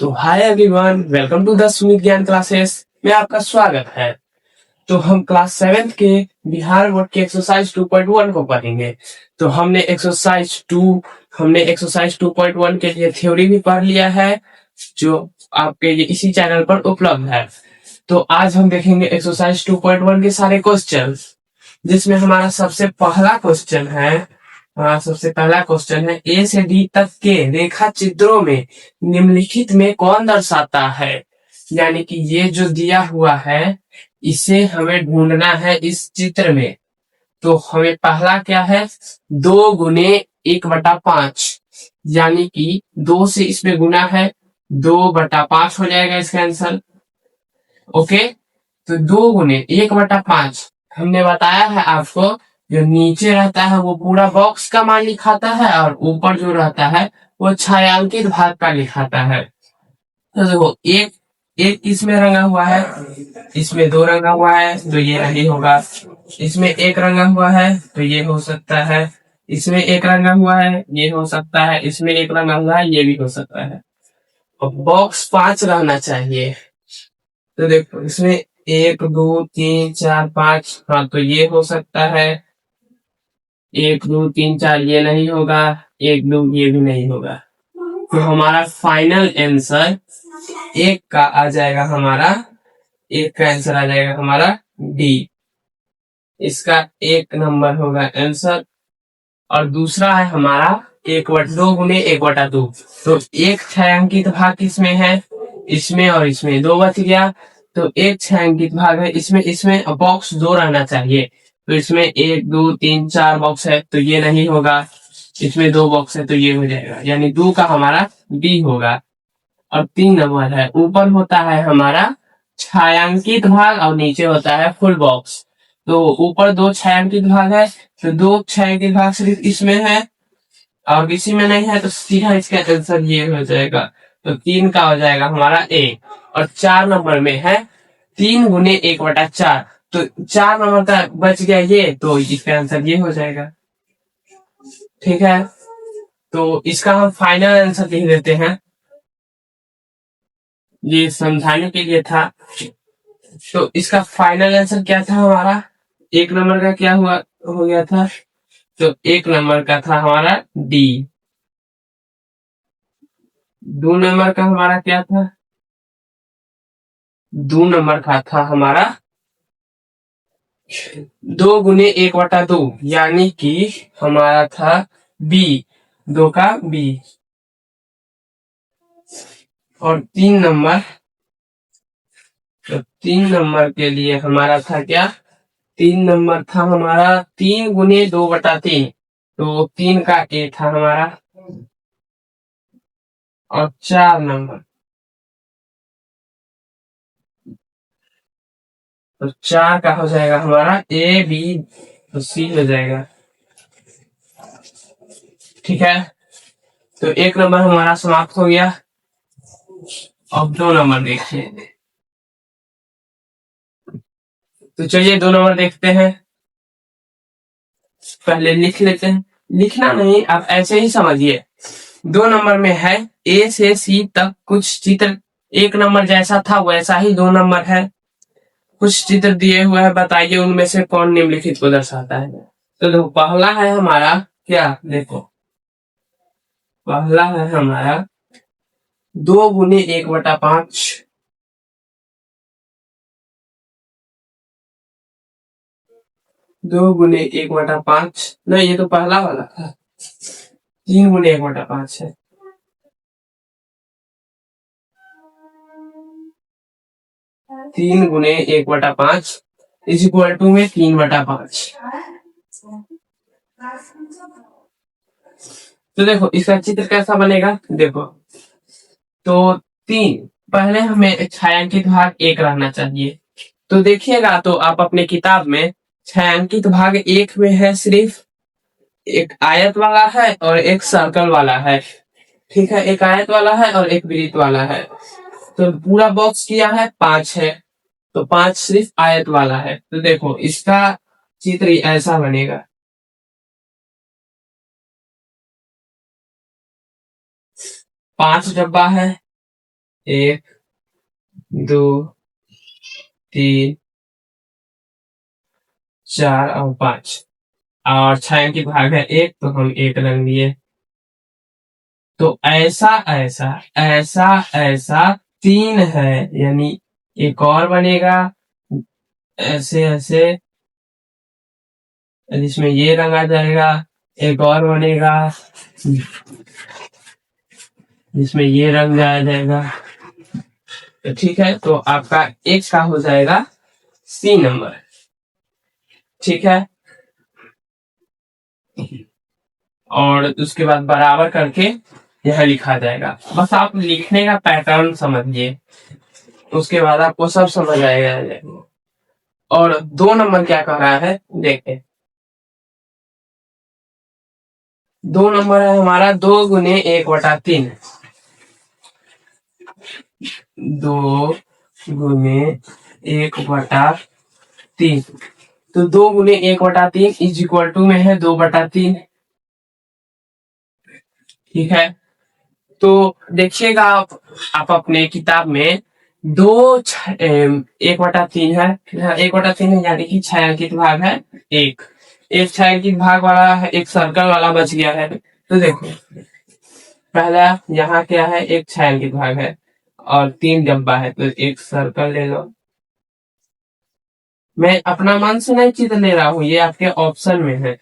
तो hi everyone, welcome to the Sumit Gyan classes में आपका स्वागत है। तो हम क्लास 7th के बिहार बोर्ड के एक्सरसाइज 2.1 को पढ़ेंगे। तो हमने एक्सरसाइज 2.1 के लिए थ्योरी भी पढ़ लिया है, जो आपके ये इसी चैनल पर उपलब्ध है। तो आज हम देखेंगे एक्सरसाइज 2.1 के सारे क्वेश्चन, जिसमें सबसे पहला क्वेश्चन है ए से डी तक के रेखा चित्रों में निम्नलिखित में कौन दर्शाता है। यानी कि ये जो दिया हुआ है इसे हमें ढूंढना है इस चित्र में। तो हमें पहला क्या है, 2 गुने 1/5, यानी कि 2 से इसमें गुना है, 2/5 हो जाएगा इसका आंसर। ओके, तो 2 गुने 1/5 हमने बताया है आपको, जो नीचे रहता है वो पूरा बॉक्स का मान लिखाता है और ऊपर जो रहता है वो छायांकित भाग का लिखाता है। तो देखो, एक एक इसमें रंगा हुआ है, इसमें 2 रंगा हुआ है तो ये नहीं होगा। इसमें एक रंगा हुआ है तो ये हो सकता है। इसमें एक रंगा हुआ है ये हो सकता है। इसमें एक रंगा हुआ है ये भी हो सकता है। और बॉक्स 5 रहना चाहिए। तो देखो, इसमें 1 2 3 4 5, हाँ तो ये हो सकता है। 1 2 3 4 ये नहीं होगा, 1 2 ये भी नहीं होगा। तो हमारा फाइनल आंसर एक का आ जाएगा हमारा एक का आंसर आ जाएगा हमारा डी। इसका 1 नंबर होगा आंसर। और दूसरा है हमारा 2 गुने 1/2। तो एक छायांकित भाग किसमें है, इसमें और इसमें 2 बच गया। तो एक छायांकित भाग है इसमें, इसमें बॉक्स 2 रहना चाहिए। तो इसमें 1 2 3 4 बॉक्स है तो ये नहीं होगा। इसमें 2 बॉक्स है तो ये हो जाएगा, यानी 2 का हमारा डी होगा। और 3 नंबर है, ऊपर होता है हमारा छायांकित भाग और नीचे होता है फुल बॉक्स। तो ऊपर 2 छायांकित भाग है तो 2 छायांकित भाग सिर्फ इसमें है और किसी में नहीं है, तो सीधा इसका आंसर ये हो जाएगा। तो 3 का हो जाएगा हमारा ए। और 4 नंबर में है 3 गुने 1/4। तो 4 नंबर का बच गया ये, तो इसका आंसर ये हो जाएगा। ठीक है, तो इसका हम फाइनल आंसर लिख देते हैं, ये समझाने के लिए था। तो इसका फाइनल आंसर क्या था हमारा, 1 नंबर का क्या हुआ हो गया था, तो 1 नंबर का था हमारा डी। 2 नंबर का हमारा क्या था, 2 नंबर का था हमारा 2 गुने 1/2, यानी कि हमारा था बी, 2 का बी। और 3 नंबर, तो 3 नंबर के लिए हमारा था क्या, 3 नंबर था हमारा 3 गुने 2/3। तो 3 का ए था हमारा। और 4 नंबर, तो 4 का हो जाएगा हमारा ए बी, तो सी हो जाएगा। ठीक है, तो 1 नंबर हमारा समाप्त हो गया। अब 2 नंबर देखिए। तो चलिए 2 नंबर देखते हैं। पहले लिख लेते हैं, लिखना नहीं आप ऐसे ही समझिए। 2 नंबर में है ए से सी तक कुछ चित्र, 1 नंबर जैसा था वैसा ही 2 नंबर है। कुछ चित्र दिए हुए हैं, बताइए उनमें से कौन निम्नलिखित को दर्शाता है। तो देखो, पहला है हमारा क्या, देखो पहला है हमारा 2 गुने 1/5। 2 गुने 1/5, नहीं ये तो पहला वाला था। 3 गुने 1/5 है। 3 गुने 1/5 इज इक्वल टू में 3/5। तो देखो इसका चित्र कैसा बनेगा, देखो तो 3, पहले हमें छायांकित भाग 1 रहना चाहिए। तो देखिएगा, तो आप अपने किताब में छायांकित भाग 1 में है सिर्फ एक आयत वाला है और एक सर्कल वाला है। ठीक है, एक आयत वाला है और एक वृत्त वाला है। तो पूरा बॉक्स किया है 5 है, तो 5 सिर्फ आयत वाला है। तो देखो इसका चित्र ऐसा बनेगा। 5 डब्बा है, 1 2 3 4 और 5 और छायांकित भाग है 1, तो हम 1 रंग दिए। तो ऐसा ऐसा ऐसा ऐसा 3 है, यानी एक और बनेगा ऐसे ऐसे, जिसमें ये रंग आ जाएगा। एक और बनेगा जिसमें ये रंग आ जाएगा। तो ठीक है, तो आपका एक का हो जाएगा सी नंबर। ठीक है, और उसके बाद बराबर करके यह लिखा जाएगा। बस आप लिखने का पैटर्न समझिए, उसके बाद आपको सब समझ आएगा। और 2 नंबर क्या कह रहा है देखें। 2 नंबर है हमारा 2 गुने 1/3। 2 गुने 1/3। तो 2 गुने 1/3 इज इक्वल टू में है 2/3। ठीक है, तो देखिएगा आप अपने किताब में 1/3 है, 1/3 है, यानी कि छायांकित भाग है 1। एक छायांकित भाग वाला है, एक सर्कल वाला बच गया है। तो देखो, पहला यहाँ क्या है, एक छायांकित भाग है और 3 डब्बा है, तो एक सर्कल ले लो। मैं अपना मन से नहीं चित्र ले रहा हूँ, ये आपके ऑप्शन में है।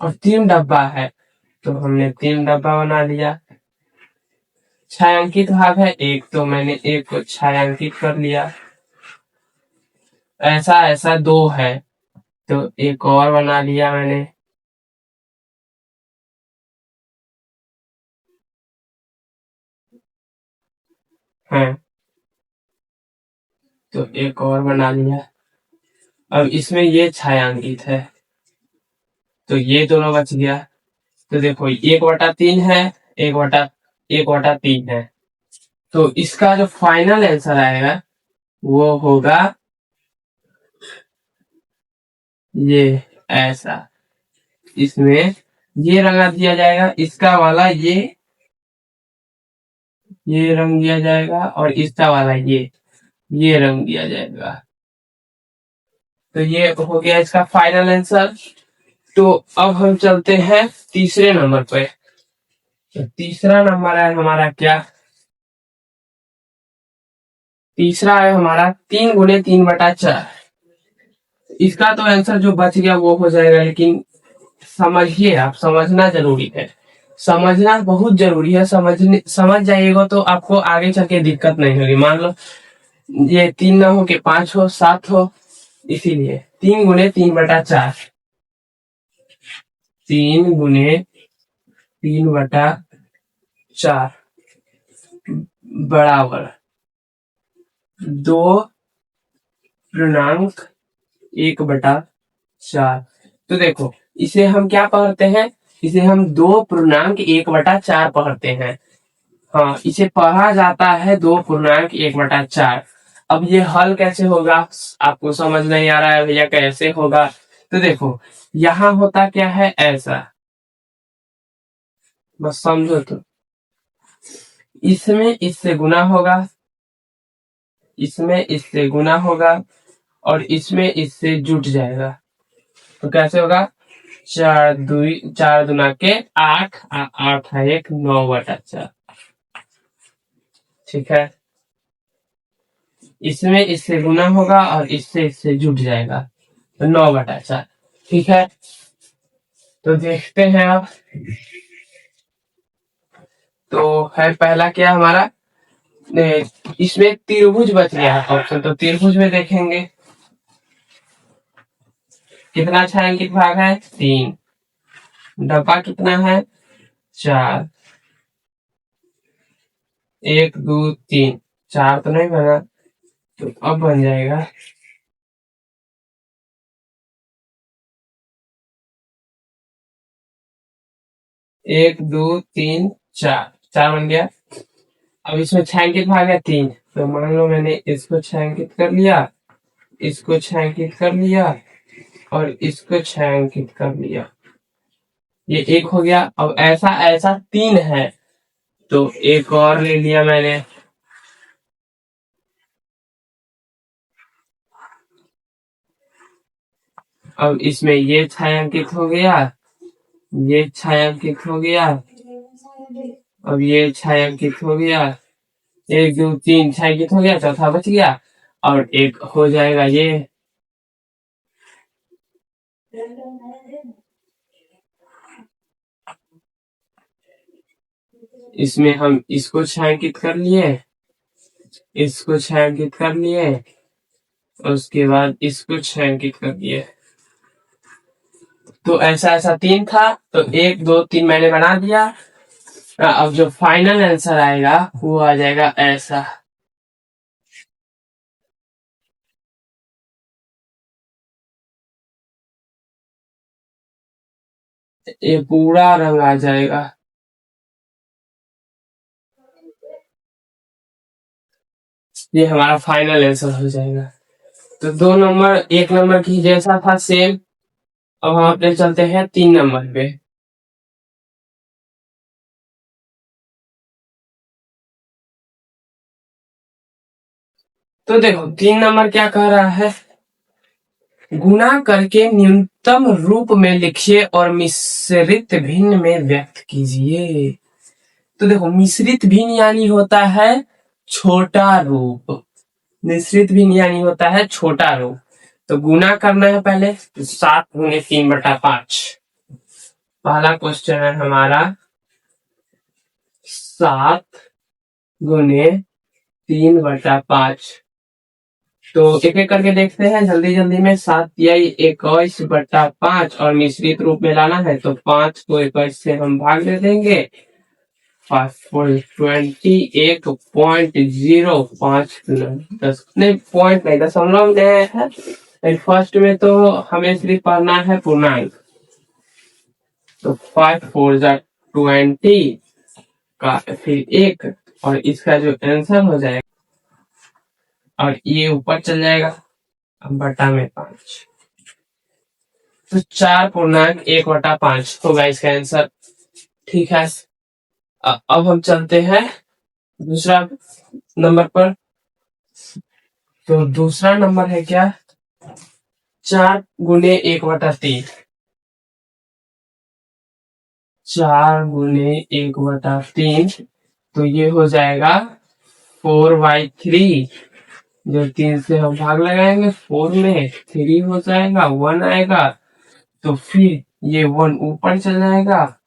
और 3 डब्बा है, तो हमने 3 डब्बा बना लिया। छायांकित भाग है 1, तो मैंने 1 को छायांकित कर लिया। ऐसा ऐसा 2 है, तो एक और बना लिया मैंने। है, तो एक और बना लिया। अब इसमें ये छायांकित है, तो ये दोनों बच गया। तो देखो 1/3 है, 1/3 है। तो इसका जो फाइनल आंसर आएगा वो होगा ये ऐसा। इसमें ये रंगा दिया जाएगा, इसका वाला ये रंग दिया जाएगा, और इसका वाला ये रंग दिया जाएगा। तो ये हो गया इसका फाइनल आंसर। तो अब हम चलते हैं तीसरे नंबर पे। तो तीसरा नंबर है हमारा क्या, तीसरा है हमारा 3 गुने 3/4। इसका तो आंसर जो बच गया वो हो जाएगा, लेकिन समझिए, आप समझना जरूरी है, समझना बहुत जरूरी है। समझ जाइएगा तो आपको आगे चल के दिक्कत नहीं होगी। मान लो ये 3 ना हो के 5 हो, 7 हो, इसीलिए 3 गुने 3/4। 3 गुने 3/4 बराबर 2.1/4। तो देखो, इसे हम क्या पढ़ते हैं, इसे हम 2.1/4 पढ़ते हैं। हाँ, इसे पढ़ा जाता है 2.1/4। अब ये हल कैसे होगा, आपको समझ नहीं आ रहा है भैया कैसे होगा। तो देखो, यहाँ होता क्या है ऐसा, बस समझो। तो इसमें इससे गुना होगा, इसमें इससे गुना होगा, और इसमें इससे जुट जाएगा। तो कैसे होगा, 4 दूना के 8, 8 है 1, 9/4। ठीक है, इसमें इससे गुना होगा और इससे जुट जाएगा, तो 9/4। ठीक है, तो देखते हैं अब। तो है पहला क्या हमारा, इसमें त्रिभुज बच गया है ऑप्शन, तो त्रिभुज में देखेंगे कितना छायांकित भाग है 3, डब्बा कितना है 4, 1 2 3, 4 तो नहीं बना, तो अब बन जाएगा 1 2 3 4, 4 बन गया। अब इसमें छायांकित भाग है 3, तो मान लो मैंने इसको छायांकित कर लिया, इसको छायांकित कर लिया, और इसको छायांकित कर लिया, ये 1 हो गया। अब ऐसा ऐसा 3 है, तो एक और ले लिया मैंने, अब इसमें ये छायांकित हो गया, ये छायांकित हो गया, अब ये छायांकित हो गया, 1 2 3 छायांकित हो गया, चौथा बच गया और एक हो जाएगा ये। इसमें हम इसको छायांकित कर लिए, इसको छायांकित कर लिए, और उसके बाद इसको छायांकित कर लिए। तो ऐसा ऐसा 3 था, तो 1 2 3 मैंने बना दिया। अब जो फाइनल आंसर आएगा वो आ जाएगा ऐसा। ये पूरा रंग आ जाएगा। ये हमारा फाइनल आंसर हो जाएगा। तो 2 नंबर 1 नंबर की जैसा था सेम। अब हम अपने चलते हैं 3 नंबर पे। तो देखो 3 नंबर क्या कह रहा है, गुणा करके न्यूनतम रूप में लिखिए और मिश्रित भिन्न में व्यक्त कीजिए। तो देखो मिश्रित भिन्न यानी होता है छोटा रूप, मिश्रित भिन्न यानी होता है छोटा रूप। तो गुना करना है पहले, तो 7 × 3/5। पहला क्वेश्चन है हमारा 7 × 3/5। तो एक एक करके देखते हैं जल्दी जल्दी में। 7 या 21/5 और मिश्रित रूप में लाना है तो 5 को 21 से हम भाग दे देंगे। 21.05 नहीं, पॉइंट नहीं, दशमलव में है। फर्स्ट में तो हमें सिर्फ पढ़ना है पूर्णांक। तो 5 4 20 का फिर 1 और इसका जो आंसर हो जाएगा, और ये ऊपर चल जाएगा अब बटा में 5। तो 4.1/5 होगा इसका आंसर। ठीक है, अब हम चलते हैं दूसरा नंबर पर। तो दूसरा नंबर है क्या, 4 × 1/3। 4 × 1/3, तो ये हो जाएगा 4/3। जो 3 से हम भाग लगाएंगे 4 में, 3 हो जाएगा, 1 आएगा, तो फिर ये 1 ऊपर चल जाएगा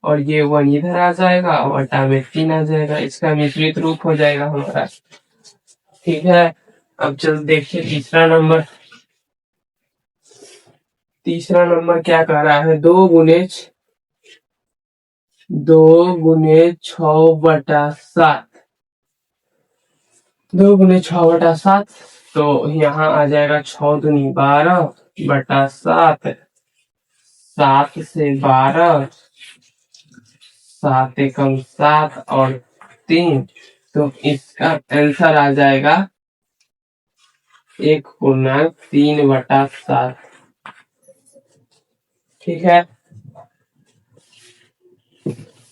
और ये 1 इधर आ जाएगा और बटा में 3 आ जाएगा। इसका मिश्रित रूप हो जाएगा हमारा। ठीक है, अब चल देखिए तीसरा नंबर। तीसरा नंबर क्या कह रहा है, 2 × 6/7। 2 × 6/7, तो यहाँ आ जाएगा 6 दूनी 12/7। 7 से 12, 7 एकम 7 और 3, तो इसका आंसर आ जाएगा 1.3/7। ठीक है,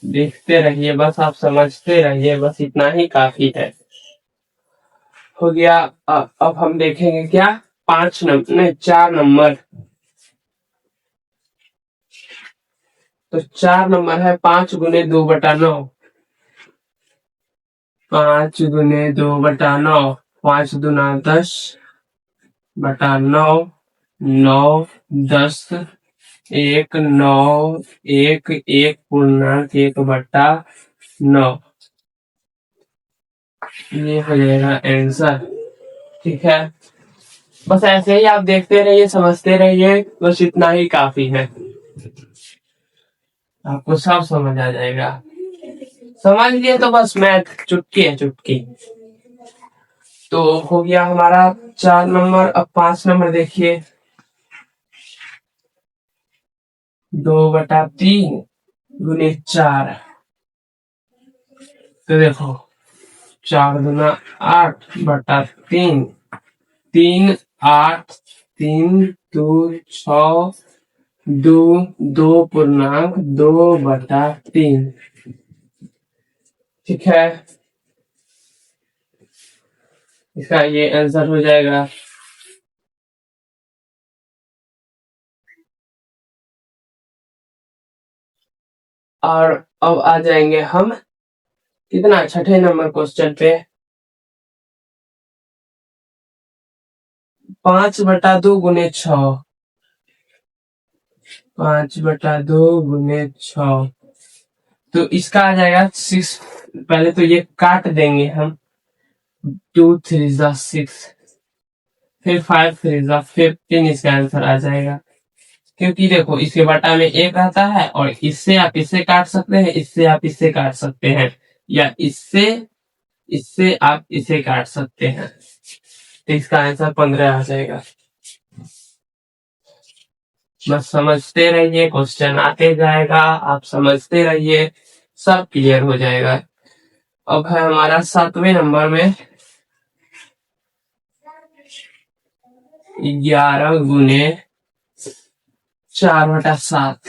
देखते रहिए बस, आप समझते रहिए बस, इतना ही काफी है। हो गया। अब हम देखेंगे क्या, 5 नंबर नहीं 4 नंबर। तो 4 नंबर है 5 × 2/9। 5 × 2/9, 5 दूना 10/9, 9 10, 1 9, 1 1.1/9। ये हो जाएगा आंसर। ठीक है, बस ऐसे ही आप देखते रहिए, समझते रहिए, बस इतना ही काफी है, आपको सब समझ आ जाएगा। समझ लिए तो बस मैथ चुटकी है, चुटकी। तो हो गया हमारा 4 नंबर। अब 5 नंबर देखिए, 2/3 × 4। तो देखो 4 दूना 8/3, 3 8, 3 2 6, 2 2.2/3। ठीक है, इसका ये आंसर हो जाएगा। और अब आ जाएंगे हम कितना छठे नंबर क्वेश्चन पे। 5/2 गुने 6, 5/2 गुने 6, तो इसका आ जाएगा 6। पहले तो ये काट देंगे हम, 2 3 6, फिर 5 3 15, इसका आंसर आ जाएगा। क्योंकि देखो इसके बटा में एक रहता है, और इससे आप इससे काट सकते हैं, इससे आप इससे काट सकते हैं, या इससे इससे आप इसे काट सकते हैं, तो इसका आंसर 15 आ जाएगा। बस समझते रहिए, क्वेश्चन आते जाएगा, आप समझते रहिए, सब क्लियर हो जाएगा। अब है हमारा 7वें नंबर में 11 गुने 4/7,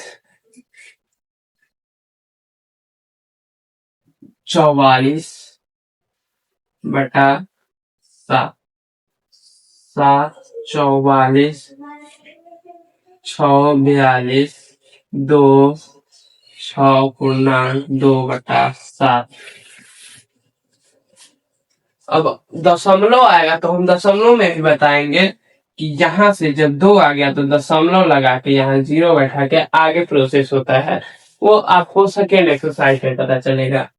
44/7, 7 44, 6 42, 2, 6 पूर्णांक 2/7। अब दशमलव आएगा तो हम दशमलव में भी बताएंगे कि यहाँ से जब 2 आ गया तो दशमलव लगा के यहाँ 0 बैठा के आगे प्रोसेस होता है, वो आपको सेकेंड एक्सरसाइज में पता चलेगा।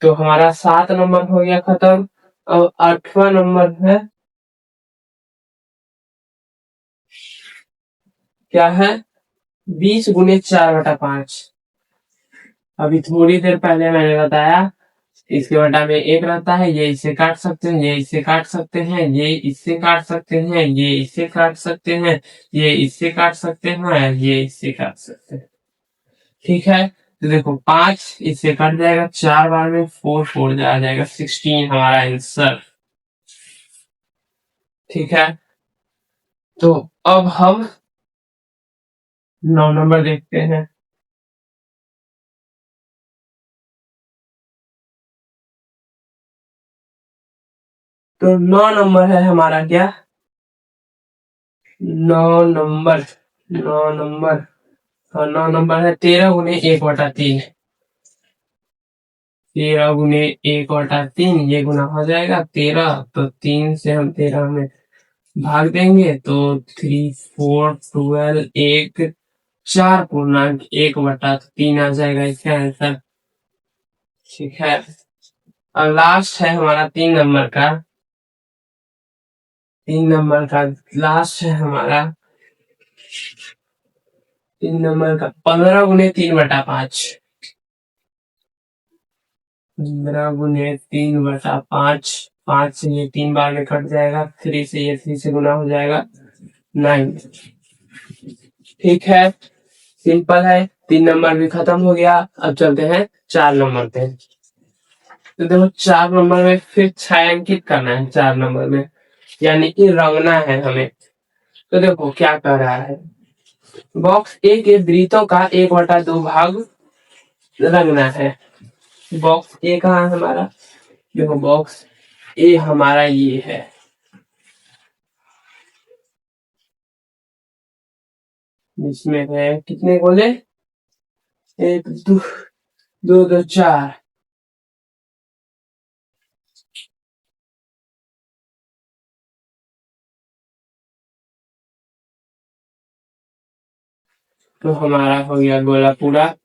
तो हमारा 7 नंबर हो गया खत्म। अब 8वां नंबर है, क्या है, 20 गुने 4/5। अभी थोड़ी देर पहले मैंने बताया, इसके बटा में एक रहता है, ये इसे काट सकते हैं, ये इसे काट सकते हैं, ये इससे काट सकते हैं, ये इससे काट सकते हैं, ये इससे काट सकते हैं, ये इससे काट सकते हैं। ठीक है, तो देखो 5 इससे कट जाएगा, 4 बार में 4 4 आ जाएगा, 16 हमारा आंसर। ठीक है, तो अब हम 9 नंबर देखते हैं। तो 9 नंबर है हमारा क्या, 9 नंबर, 9 नंबर, हाँ 9 नंबर है 13 गुने 1/3। 13 गुने 1/3, ये गुना हो जाएगा 13, तो 3 से हम 13 में भाग देंगे, तो 3 4 12, 1 4 पूर्णांक 1/3 आ जाएगा इसका आंसर। ठीक है, और लास्ट है हमारा 3 नंबर का लास्ट है हमारा 3 नंबर का 15 गुने 3/5। 15 गुने 3/5, 5 से ये 3 बार में कट जाएगा, 3 से ये 3 से गुना हो जाएगा 9। ठीक है, सिंपल है, 3 नंबर भी खत्म हो गया। अब चलते हैं 4 नंबर पे। तो देखो 4 नंबर में फिर छायांकित करना है, 4 नंबर में यानी कि रंगना है हमें। तो देखो क्या कर रहा है, बॉक्स ए के वृत्तों का 1/2 भाग रंगना है। बॉक्स ए कहाँ है हमारा, देखो बॉक्स ए हमारा ये है, इसमें है कितने गोले, 1 2 2 2 4। तो हमारा हो गया गोला पूरा।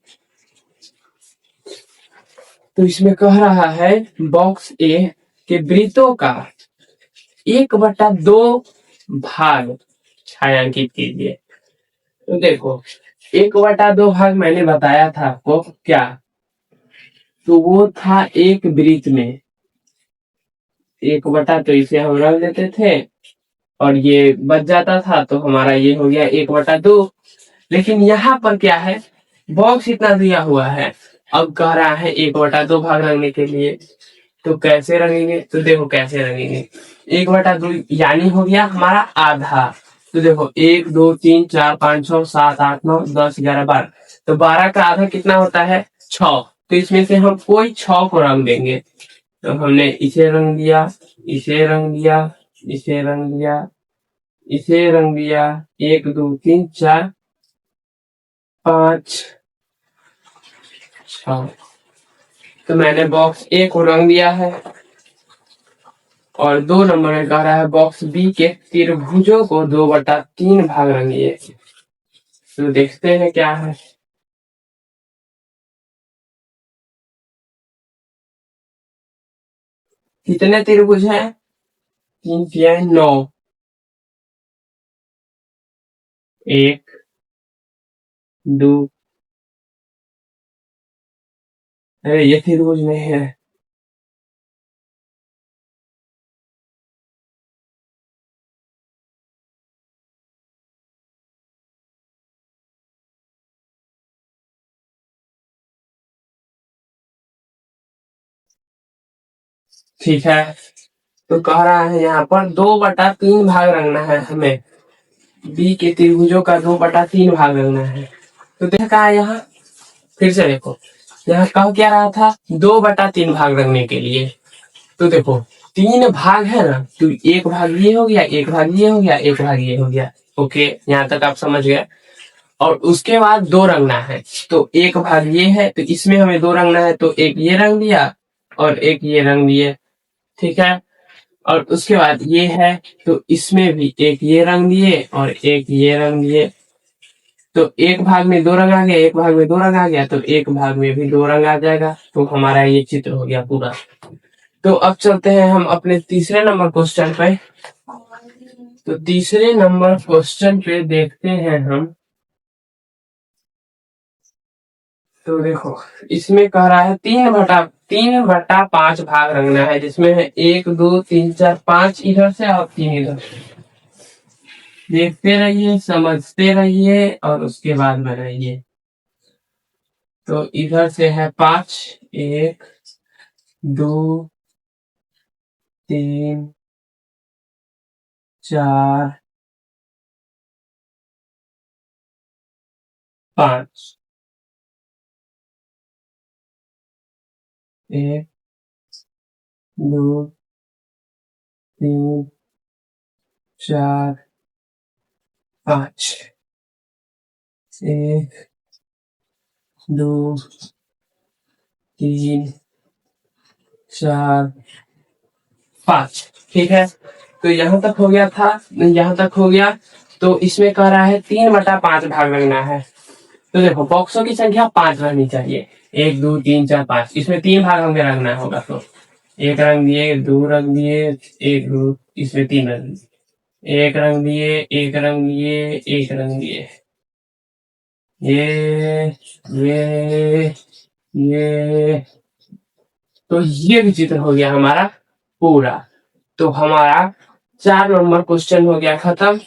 तो इसमें कह रहा है बॉक्स ए के वृत्तों का 1/2 भाग छायांकित कीजिए। तो देखो 1/2 भाग मैंने बताया था आपको क्या, तो वो था एक वृत्त में 1/, तो इसे हम रख देते थे और ये बच जाता था, तो हमारा ये हो गया 1/2। लेकिन यहाँ पर क्या है, बॉक्स इतना दिया हुआ है, अब कह रहा है 1/2 भाग रंगने के लिए, तो कैसे रंगेंगे, तो देखो कैसे रंगेंगे, 1/2 यानी हो गया हमारा आधा। तो देखो 1 2 3 4 5 6 7 8 9 10 11 12, तो 12 का आधा कितना होता है, 6। तो इसमें से हम कोई 6 को रंग देंगे। तो हमने इसे रंग दिया, इसे रंग दिया, इसे रंग दिया, इसे रंग दिया, 1 2 3 4 5 6। तो मैंने बॉक्स ए को रंग दिया है और 2 नंबर में कह रहा है बॉक्स बी के त्रिभुजों को 2/3 भाग रंगिए। तो देखते हैं क्या है। कितने त्रिभुज हैं? 3 9। 1 2। अरे ये त्रिभुज नहीं है। ठीक है, तो कह रहा है यहाँ पर 2/3 भाग रंगना है हमें। बी के त्रिभुजों का 2/3 भाग रंगना है। तो देखा है यहाँ, फिर से देखो, यहाँ कह क्या रहा था 2/3 भाग रंगने के लिए। तो देखो 3 भाग है ना, तो 1 भाग ये हो गया, 1 भाग ये हो गया, 1 भाग ये हो गया। ओके, यहाँ तक आप समझ गए। और उसके बाद 2 रंगना है, तो 1 भाग ये है, तो इसमें हमें 2 रंगना है, तो एक ये रंग दिया और एक ये रंग दिए। ठीक है, और उसके बाद ये है, तो इसमें भी एक ये रंग दिए और एक ये रंग दिए। तो एक भाग में 2 रंग आ गया, एक भाग में 2 रंग आ गया, तो एक भाग में भी 2 रंग आ जाएगा। तो हमारा ये चित्र हो गया पूरा। तो अब चलते हैं हम अपने तीसरे नंबर क्वेश्चन पे। तो तीसरे नंबर क्वेश्चन पे देखते हैं हम। तो देखो, इसमें कह रहा है 3/5 भाग रंगना है, जिसमें है 1 2 3 4 5 इधर से और 3 इधर से। देखते रहिए, समझते रहिए और उसके बाद बनाइए। तो इधर से है 5, 1 2 3 4 5। 1 2 3 4 5। 1 2 3 4 5। ठीक है, तो यहाँ तक हो गया था, यहाँ तक हो गया। तो इसमें कह रहा है 3/5 भाग लगना है। तो देखो बॉक्सों की संख्या 5 रहनी चाहिए, 1 2 3 4 5। इसमें 3 भाग हमें रखना होगा। तो एक रंग दिए, 2 रंग दिए, 1 2, इसमें 3 रंग दिए, एक रंग दिए, एक रंग दिए, एक रंग दिए। ये ये तो ये भी चित्र हो गया हमारा पूरा। तो हमारा 4 नंबर क्वेश्चन हो गया खत्म।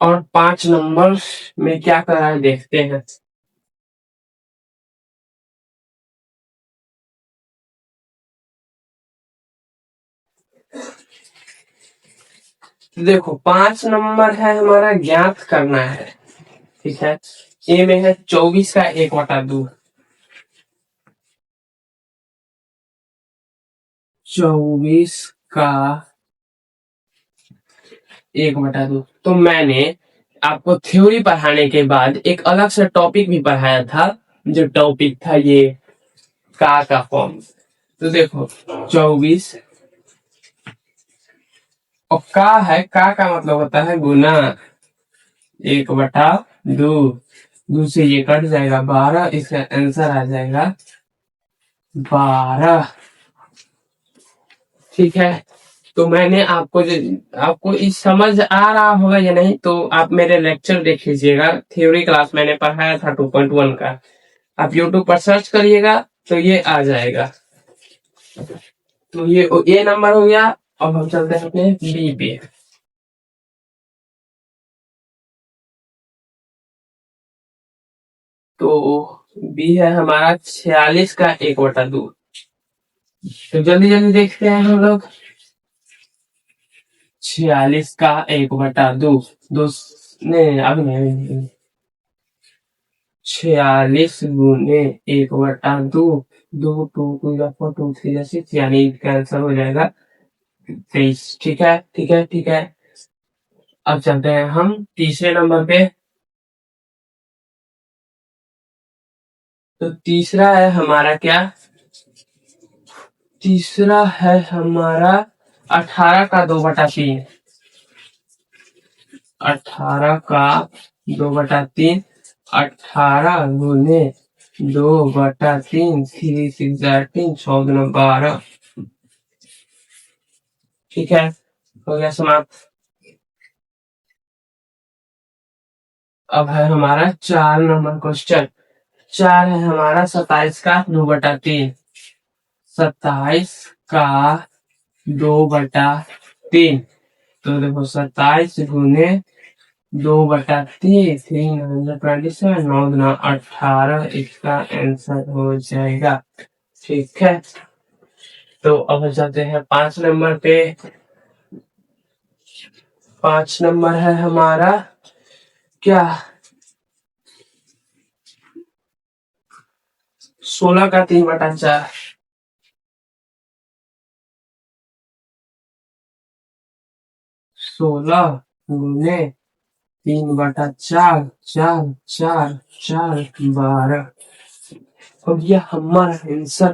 और 5 नंबर में क्या कर रहा है देखते हैं। देखो 5 नंबर है हमारा, ज्ञात करना है। ठीक है, ए में है 24 का 1/2। 24 का 1/2। तो मैंने आपको थ्योरी पढ़ाने के बाद एक अलग से टॉपिक भी पढ़ाया था, जो टॉपिक था ये का फॉर्म। तो देखो 24 और का मतलब होता है गुना। 1/2, 2 से ये कट जाएगा 12, इसका आंसर आ जाएगा 12। ठीक है, तो मैंने आपको इस समझ आ रहा होगा या नहीं, तो आप मेरे लेक्चर देख लीजिएगा। थ्योरी क्लास मैंने पढ़ाया था 2.1 का, आप यूट्यूब पर सर्च करिएगा तो ये आ जाएगा। तो ये नंबर हो गया। अब हम चलते हैं अपने बी पे। तो बी है हमारा 46 का 1/2। तो जल्दी जल्दी देखते हैं हम लोग। 46 का 1/2, दो नहीं, अभी नहीं। 46 गुने 1/2, 2 2 2 4 2 3 6, यानी कैंसिल हो जाएगा 23। ठीक है, ठीक है, ठीक है। अब चलते हैं हम तीसरे नंबर पे। तो तीसरा है हमारा क्या, तीसरा है हमारा 18 का 2/3, 18 का 2/3, 18 गुने 2/3, 3 6 12। ठीक है, हो गया समाप्त। अब है हमारा 4 नंबर क्वेश्चन। 4 है हमारा 27 का 2/3, 27 का 2/3। तो देखो 27 गुने 2/3, 327, 9×18, इसका आंसर हो जाएगा। ठीक है, तो अब जाते हैं 5 नंबर पे। 5 नंबर है हमारा क्या, 16 का 3/4, 16 गुने 3/4, 4 4 4 12। अब यह हमारा आंसर।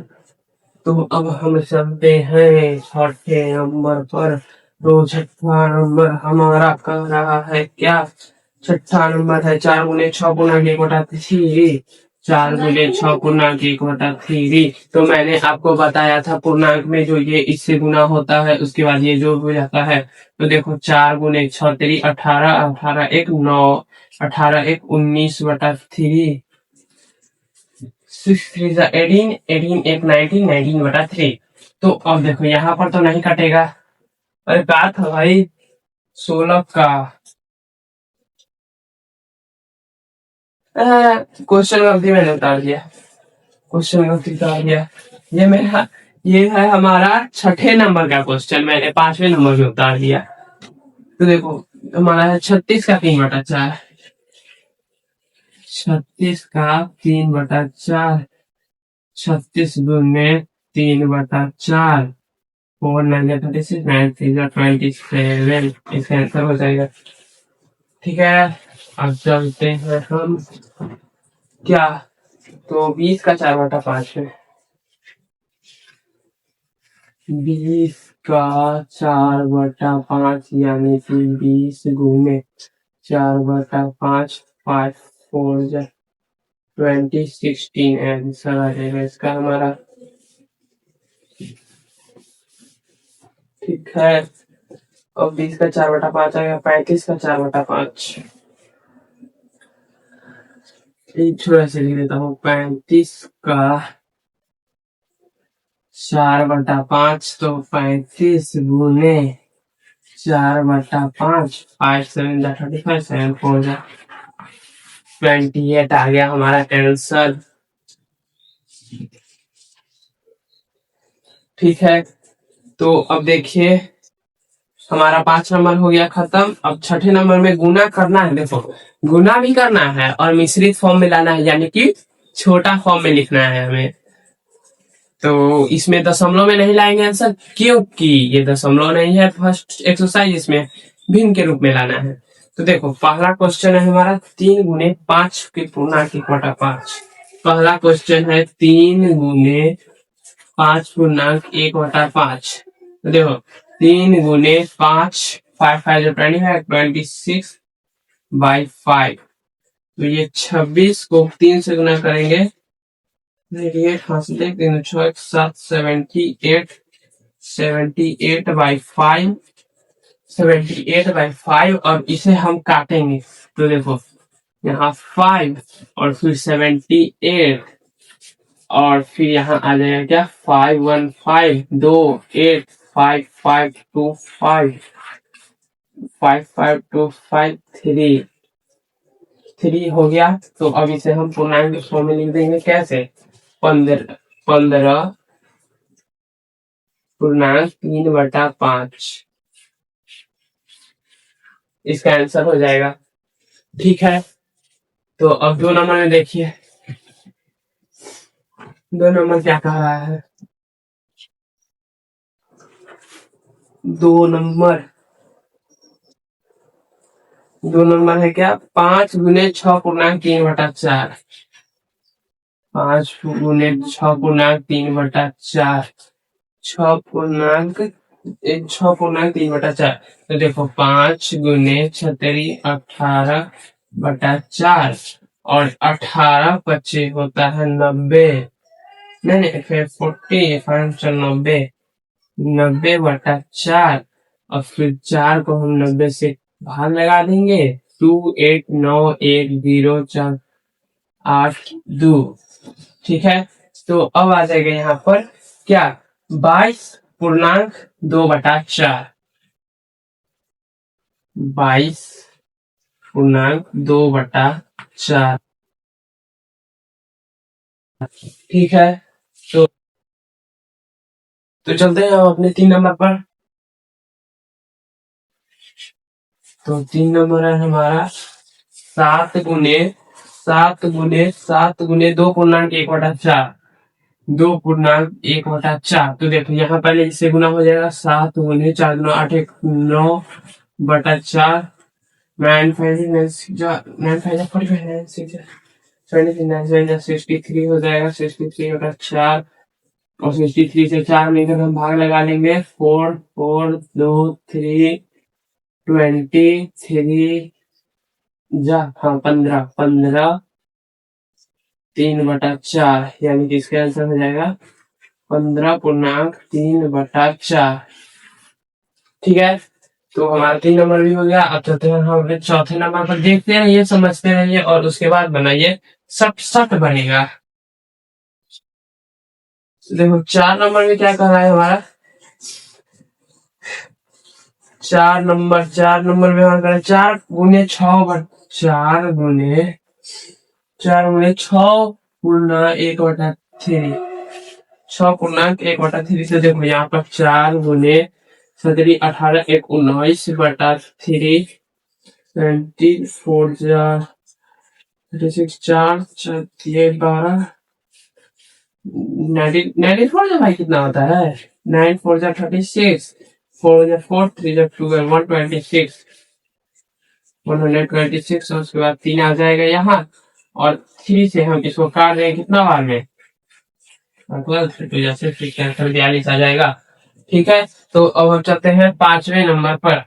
तो अब हम चलते हैं 6ठे नंबर पर। तो 6ठा नंबर हमारा कह रहा है क्या, 6ठा नंबर है 4 गुने 6 पूर्णांक 1/3, 4 गुने 6 पूर्णांक 1/3। तो मैंने आपको बताया था पूर्णांक में जो ये इससे गुना होता है उसके बाद ये जो हो जाता है। तो देखो 4 गुने 6 3 18, 18 1 9, 18 1 19/3, 6 3 18, 18 1 19, 19/3। तो अब देखो यहाँ पर तो नहीं कटेगा। अरे कहा था भाई 16 का, क्वेश्चन गलती मैंने उतार दिया, क्वेश्चन गलती उतार दिया। ये मेरा, ये है हमारा 6ठे नंबर का क्वेश्चन, मैंने 5वें नंबर में उतार दिया। तो देखो हमारा है 36 का 3/4, 36 का 3/4, 36 गुने 3/4, 4 9 36, 9 3 27, इसका आंसर हो जाएगा। ठीक है, अब चलते हैं हम क्या, तो 20 का 4/5 है, 20 का 4/5 यानी कि 20 गुने 4/5, 5 4 20, 16 आंसर आ जाएगा इसका हमारा। ठीक है, अब 20 का 4/5 आएगा, 35 का 4/5। एक छोटा से लिख देता हूँ, 35 का 4/5, तो 35 गुने 4/5, 5 7 35, 7 4 28 आ गया हमारा आंसर। ठीक है, तो अब देखिए हमारा 5 नंबर हो गया खत्म। अब 6ठे नंबर में गुना करना है, देखो गुना भी करना है और मिश्रित फॉर्म में लाना है, यानी कि छोटा फॉर्म में लिखना है हमें। तो इसमें दशमलव में नहीं लाएंगे आंसर, क्योंकि ये दशमलव नहीं है फर्स्ट एक्सरसाइज, इसमें भिन्न के रूप में लाना है। तो देखो पहला क्वेश्चन है हमारा 3 गुने 5 के पूर्णांक 1/5। पहला क्वेश्चन है 3 गुने 5 पूर्णांक 1/5। तो देखो 3 गुने 5, 5 5 26/5। तो ये 26 को 3 से गुना करेंगे, 78 78/5, 78/5। और इसे हम काटेंगे, तो देखो यहाँ 5 और फिर 78, और फिर यहाँ आ जाएगा क्या 5 1 5 2 8 5 5 2 5 5 5 2 5 3 हो गया। तो अब इसे हम पूर्णांक फॉर्म में लिख देंगे, कैसे, 15 पूर्णांक 3/5, इसका आंसर हो जाएगा। ठीक है, तो अब 2 नंबर में देखिए, 2 नंबर क्या कह रहा है। 2 नंबर, 2 नंबर है क्या, 5 गुने 6 पूर्णांक 3/4, 5 गुने 6 पूर्णांक 3/4, 6 पूर्णांक 3/4। तो देखो 5 गुने 6 × 18/4 और 18 25 होता है 90। नहीं नहीं, फिर 40 90/4, और फिर 4 को हम 90 से भाग लगा देंगे। 28910482। ठीक है, तो अब आ जाएगा यहाँ पर क्या, 22.2/4, 22.2/4। ठीक है, तो चलते हैं हम अपने 3 नंबर पर। तो 3 नंबर है हमारा 7 गुने 2 पूर्णांक 1/4, 2 पूर्णांक 1/4। तो देखो यहाँ पहले इससे गुना हो जाएगा, 7 गुने 4 × 8 9/4, 9×5 = 45, 9×6 = 63 हो जाएगा, 63/4। और 63 से 4 मिलकर हम भाग लगा लेंगे, 4 4 2 3 23 हाँ 15 15/3, यानी कि इसका आंसर हो जाएगा 15.3/4। ठीक है, तो हमारा 3 नंबर भी हो गया। अब चलते हैं हम अपने चौथे नंबर पर, देखते रहिए, समझते रहिए और उसके बाद बनाइए, सट सट बनेगा। देखो 4 नंबर में क्या कर रहा है हमारा, 4 नंबर में हमारा 4 गुने 6/4, 4 गुने 6 पूर्णांक 1/3, 6 पूर्णांक 1/3। से देखो यहाँ पर 4 गुने 17 18 19/3, 4 4 12 94 भाई कितना होता है, 9 4 36, 4 3 12 126, 126। और उसके बाद 3 आ जाएगा यहाँ, और 3 से हम इसको काट देंगे कितना बार में, 12, तो जैसे कैंसर 42 आ जाएगा। ठीक है, तो अब हम चलते हैं 5वें नंबर पर।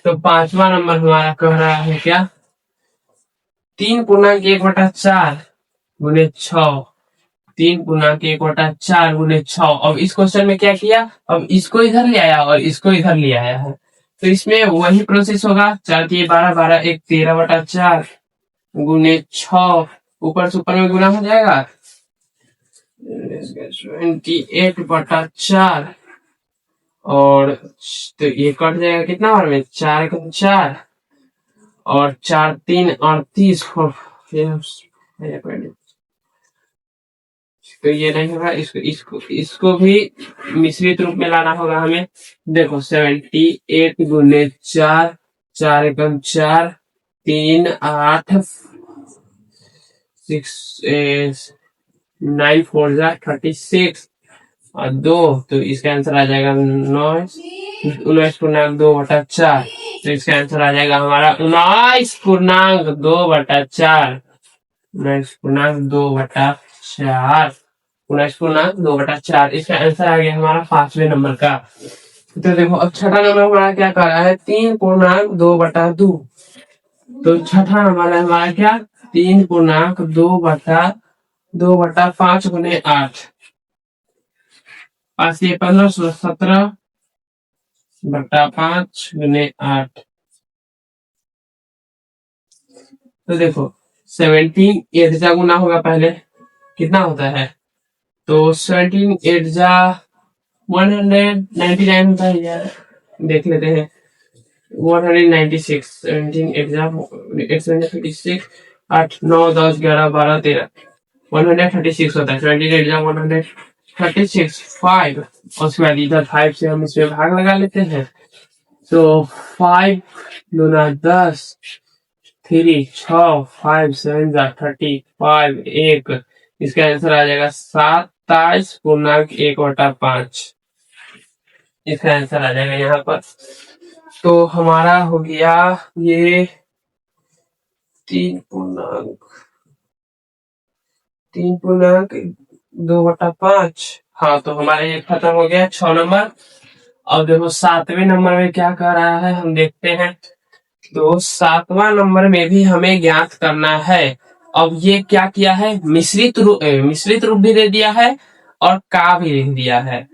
तो 5वां नंबर हमारा कह रहा है क्या, 3 पूर्णांक 1/4 गुने 6, 3 पूर्णांक 1/4 गुने 6। अब इस क्वेश्चन में क्या किया, अब इसको इधर ले आया और इसको इधर ले आया है, तो इसमें वही प्रोसेस होगा। 4 × 12 12 1 13/4 गुने 6, ऊपर से ऊपर में गुना हो जाएगा, 28/4। और तो ये कट जाएगा कितना बार में, 4 × 4 और 4 3 38। तो ये नहीं होगा, इसको भी मिश्रित रूप में लाना होगा हमें। देखो 78 गुने 4, 4 × 4 3 8 6 9 4 36 और 2, तो इसका आंसर आ जाएगा 19.2/4। तो इसका आंसर आ जाएगा हमारा 19.2/4, 19.2/4, 19.2/4। इसका आंसर आ गया हमारा 5वें नंबर का। तो देखो अब छठा नंबर हमारा क्या कर रहा है, 3.2/2। तो छठा नंबर है हमारा क्या, 3.2/2/5 गुने 8, 5 से 15 17/5 गुने 8। तो देखो 17 8 जा गुना होगा पहले, कितना होता है, तो 17 8 जा 199 होता है यार, देख लेते हैं, 196, 17 8 जा 836, 8 9 10 11 12 13, 136 होता है, 17 8 जा 136 5। और उसके बाद इधर 5 से हम इसमें भाग लगा लेते हैं, तो 5 दूना 10, 3 6 5 7 जा 35 1। इसका आंसर आ जाएगा 27.1/5। इसका आंसर आ जाएगा यहाँ पर। तो हमारा हो गया ये 3 पूर्णांक 3/2/5। हाँ, तो हमारा ये खत्म हो गया 6 नंबर। अब देखो 7वें नंबर में क्या कर रहा है, हम देखते हैं। तो 7वां नंबर में भी हमें ज्ञात करना है। अब ये क्या किया है, मिश्रित रूप भी दे दिया है और का भी दे दिया है।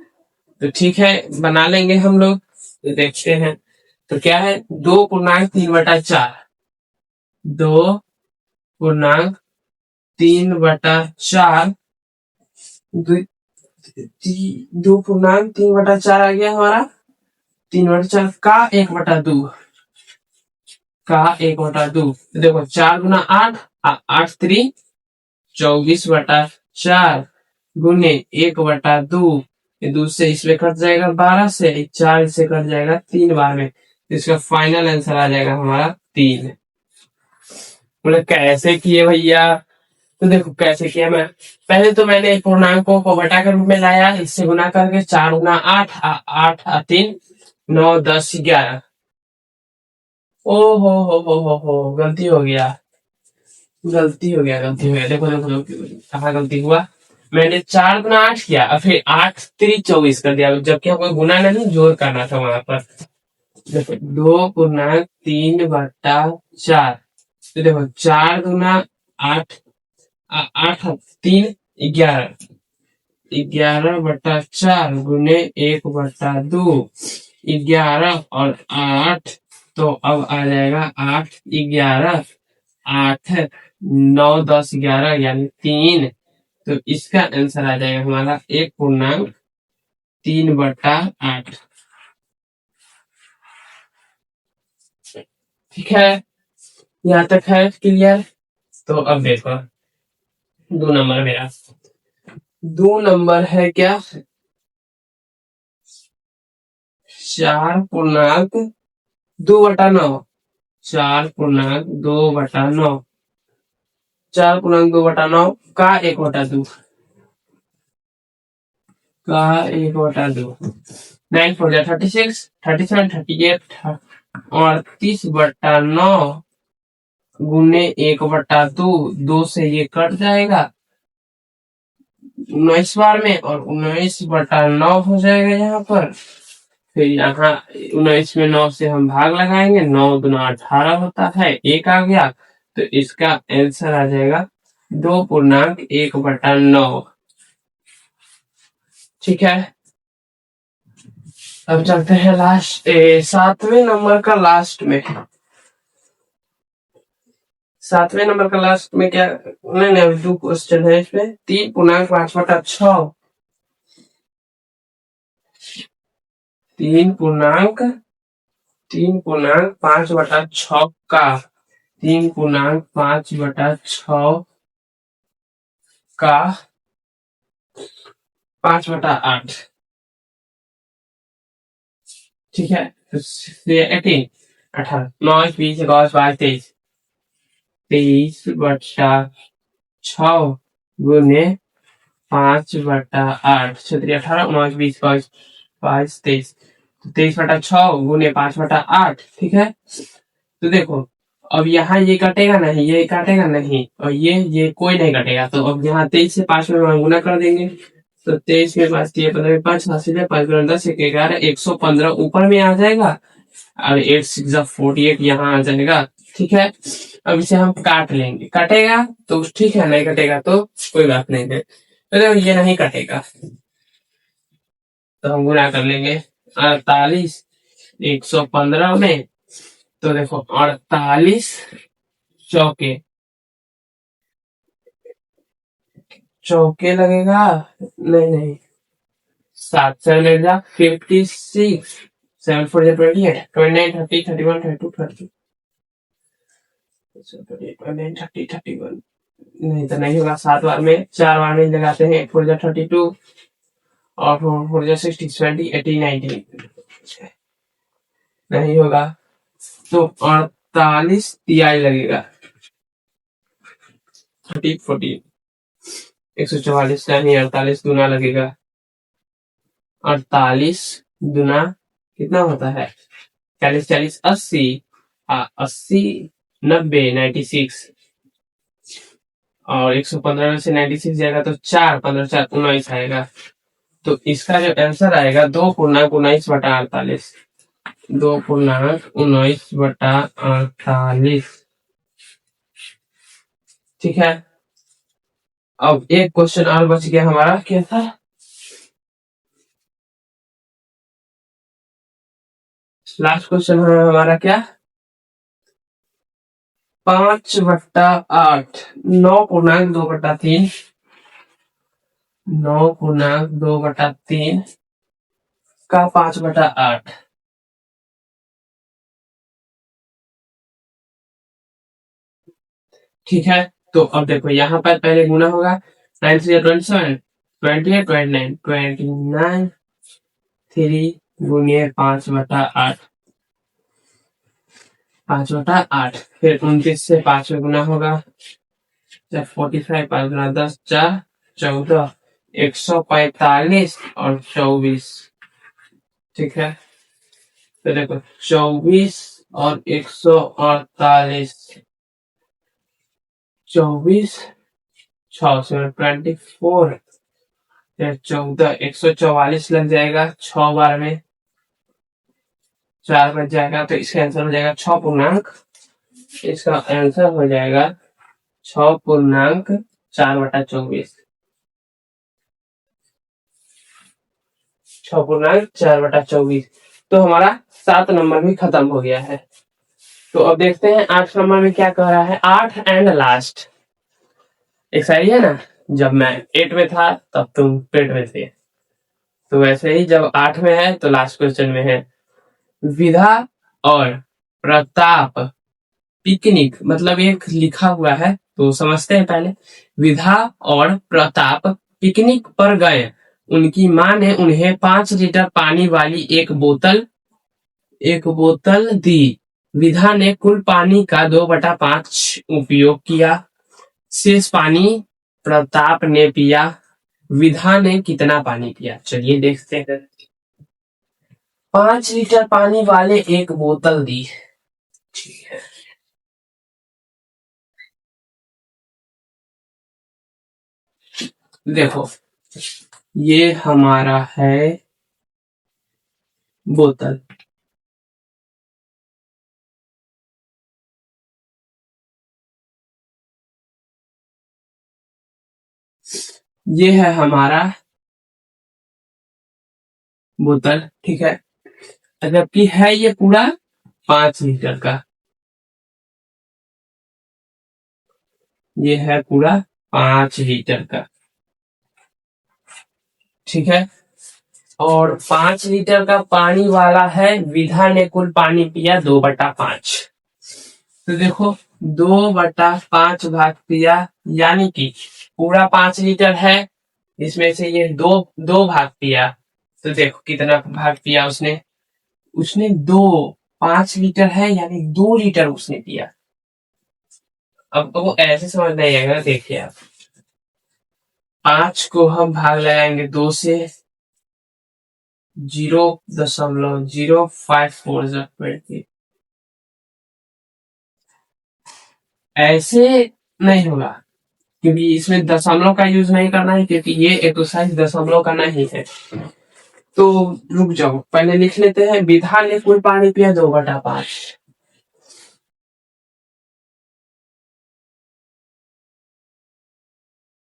तो ठीक है, बना लेंगे हम लोग। तो देखते हैं, तो क्या है, 2/3/4। 2/3/4। 2/3/4 आ गया हमारा। 3/4 का 1/2। का 1/2। देखो 4 × 8, 8×3 = 24/4 गुने 1/2। ये 2 से इसमें कट जाएगा 12 से, 4 से कट जाएगा 3 बार में। तो इसका फाइनल आंसर आ जाएगा हमारा 3। बोले कैसे किए भैया? तो देखो कैसे किया मैं। पहले तो मैंने पूर्णांकों को बटा के रूप में लाया, इससे गुना करके 4 × 8, 8 9 10 11। ओ हो, गलती हो गया। देखो देखो देखो, कहाँ गलती हुआ। मैंने 4 × 8 किया और फिर 8×3 = 24 कर दिया, जबकि हमको गुना नहीं जोड़ करना था वहां पर। देखो 2×3/4। तो देखो 4 × 8, 8×3 = 11। 11/4 गुने 1/2। 11 और 8, तो अब आ जाएगा 8 × 11। 8 9 10 11 यानी 3। तो इसका आंसर आ जाएगा हमारा 1/3/8। ठीक है, यहाँ तक है क्लियर। तो अब देखो 2 नंबर मेरा। 2 नंबर है क्या, 4/2/9। 4/2/9। 4/2/9 का 1/2। का 1/2। 9×4 = 36, 37, 38 और 30/9 गुने 1/2। 2 से ये कट जाएगा 19 बार में, और 19/9 हो जाएगा यहाँ पर। फिर यहाँ 19 में 9 से हम भाग लगाएंगे, 9×2 = 18 होता है, 1 आ गया। तो इसका आंसर आ जाएगा 2/1/9। ठीक है, अब चलते हैं लास्ट 7वें नंबर का लास्ट में। 7वें नंबर का लास्ट में क्या, नहीं नहीं, अभी 2 क्वेश्चन है इसमें। 3/5/6। 3/5/6 का 3/5/6 का 5/8। ठीक है, तो 18 18 9 20 22 23। 23/6 गुने 5/8। 6 18 19 20 22 22 23। 23/6 गुने 5/8। ठीक है, तो देखो अब यहाँ ये कटेगा नहीं, ये काटेगा नहीं, और ये कोई नहीं कटेगा। तो अब यहाँ 23 से 5 में हम गुना कर देंगे। तो 23 में 5 दिए 15 5 हासिल है, 5 × 10 = 11, 115 ऊपर में आ जाएगा, और 8 6 48 यहाँ आ जाएगा। ठीक है, अब इसे हम काट लेंगे। कटेगा तो ठीक है, नहीं कटेगा तो कोई बात नहीं है। तो ये नहीं कटेगा तो हम गुना कर लेंगे 48 115 में। तो देखो 48 चौके चौके लगेगा, नहीं नहीं, 7 7 मिल जा 56, 7 4 28, 29 30 31 32 32, 29 30 31। नहीं तो नहीं होगा, 7 बार में 4 बार में लगाते हैं। 8 4 32 और 4 4 60 70 80 90। नहीं होगा, तो 48 तिहाई लगेगा। 30 40 144 नहीं, 48 दूना लगेगा। 48 दूना कितना होता है, 40 40 80। 80 90 96। और 115 में से 96 जाएगा तो 4, 15 4 19 आएगा। तो इसका जो आंसर आएगा 2 पूर्णांक 19 बटा 48। 2 पूर्णांक 19 बटा 48। ठीक है। अब एक क्वेश्चन और बच गया हमारा, क्या था? लास्ट क्वेश्चन है हमारा क्या? 5/8। 9 पूर्णांक 2/3। 9 पूर्णांक 2/3 का 5/8। ठीक है। तो अब देखो यहाँ पर पहले गुना होगा। 9 से 27, 28, 29, 29 3 गुने 5/8। 5/8। फिर 29 से 5 में गुना होगा। 45, 5 गुना 10, 4, 14, 145 और 24। ठीक है। तो देखो 24 और 148। 24 6 से 24, फिर 14, 144 लग जाएगा 6 बार में। 4 बच जाएगा तो इसका आंसर हो जाएगा 6 पूर्णांक। इसका आंसर हो जाएगा 6 पूर्णांक 4/24। 6 पूर्णांक 4/24। तो हमारा 7 नंबर भी खत्म हो गया है। तो अब देखते हैं 8 नंबर में क्या कह रहा है। 8 एंड लास्ट। एक शायरी है ना, जब मैं 8 में था तब तुम पेट में थे। तो वैसे ही जब 8 में है तो लास्ट क्वेश्चन में है। विधा और प्रताप पिकनिक, मतलब एक लिखा हुआ है तो समझते हैं पहले। विधा और प्रताप पिकनिक पर गए। उनकी माँ ने उन्हें 5 लीटर पानी वाली एक बोतल दी। विधा ने कुल पानी का 2/5 उपयोग किया। शेष पानी प्रताप ने पिया। विधा ने कितना पानी पिया? चलिए देखते हैं। 5 लीटर पानी वाले एक बोतल दी। ठीक है। देखो ये हमारा है बोतल। ये है हमारा बोतल। ठीक है। जबकि है ये पूरा 5 लीटर का। ये है पूरा 5 लीटर का। ठीक है। और 5 लीटर का पानी वाला है। विधा ने कुल पानी पिया 2/5। तो देखो 2/5 भाग पिया, यानी कि पूरा 5 लीटर है, इसमें से ये दो दो भाग पिया। तो देखो कितना भाग पिया उसने। उसने 5 लीटर है यानी 2 लीटर उसने पिया। अब वो ऐसे समझ नहीं आएगा, देखिए आप। 5 को हम भाग लगाएंगे 2 से। 0.054 ऐसे नहीं होगा, क्योंकि इसमें दशमलव का यूज नहीं करना है, क्योंकि ये एक्सरसाइज दशमलव का नहीं है। तो रुक जाओ, पहले लिख लेते हैं। विधा ने कुल पानी पिया 2/5।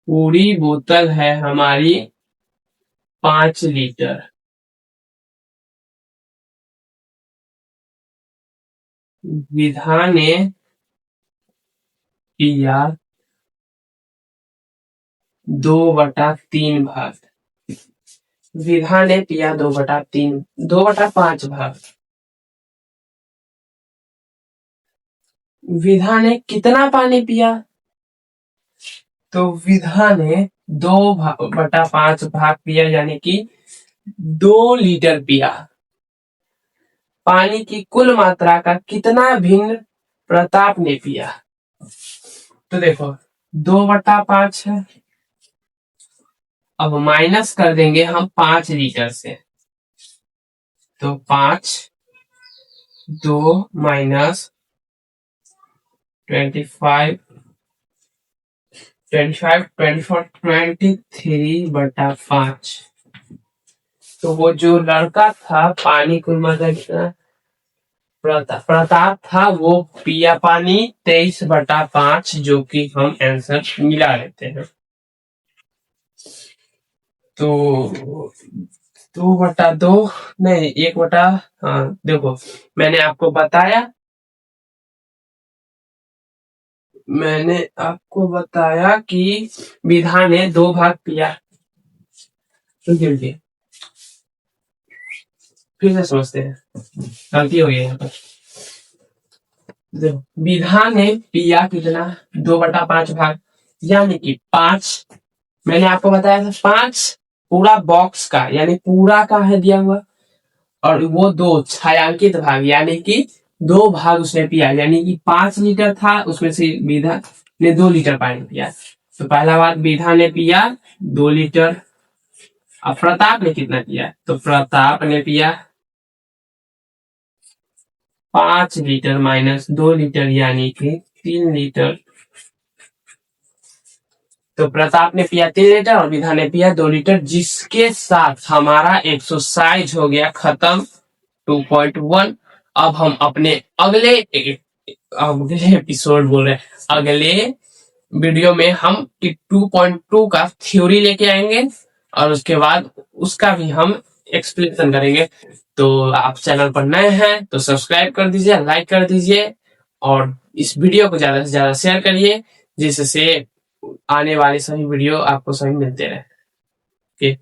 पूरी बोतल है हमारी 5 लीटर। विधा ने पिया 2/3 भाग। विधा ने पिया 2/3, 2/5 भाग। विधा ने कितना पानी पिया? तो विधा ने 2/5 भाग पिया, यानी कि 2 लीटर पिया। पानी की कुल मात्रा का कितना भिन्न प्रताप ने पिया? तो देखो 2/5 है। अब माइनस कर देंगे हम 5 लीटर से। तो 5, 2 माइनस 25, 25, 24, 23/5। तो वो जो लड़का था पानी कुल मतलब कितना, प्रताप था, वो पिया पानी 23/5, जो कि हम आंसर मिला लेते हैं। तो 2/2 नहीं 1/, हाँ देखो मैंने आपको बताया कि विधा ने 2 भाग पिया। रुकिए फिर से समझते हैं, गलती हो गई यहाँ पर। देखो विधा ने पिया कितना, 2/5 भाग, यानी कि 5। मैंने आपको बताया था 5 पूरा बॉक्स का, यानी पूरा का है दिया हुआ, और वो 2 छायांकित भाग, यानी कि 2 भाग उसने पिया, यानी कि 5 लीटर था, उसमें से विधा ने 2 लीटर पानी पिया। तो पहला बात, विधा ने पिया 2 लीटर। अब प्रताप ने कितना पिया, तो प्रताप ने पिया 5 लीटर माइनस 2 लीटर, यानी कि 3 लीटर। तो प्रताप ने पिया 3 लीटर और विधा ने पिया 2 लीटर, जिसके साथ हमारा एक्सरसाइज हो गया खत्म 2.1। अब हम अपने अगले एपिसोड बोल रहे हैं, अगले वीडियो में हम 2.2 का थ्योरी लेके आएंगे, और उसके बाद उसका भी हम एक्सप्लेनेशन करेंगे। तो आप चैनल पर नए हैं तो सब्सक्राइब कर दीजिए, लाइक कर दीजिए, और इस वीडियो को ज्यादा से ज्यादा शेयर करिए, जिससे आने वाले सभी वीडियो आपको सभी मिलते रहे।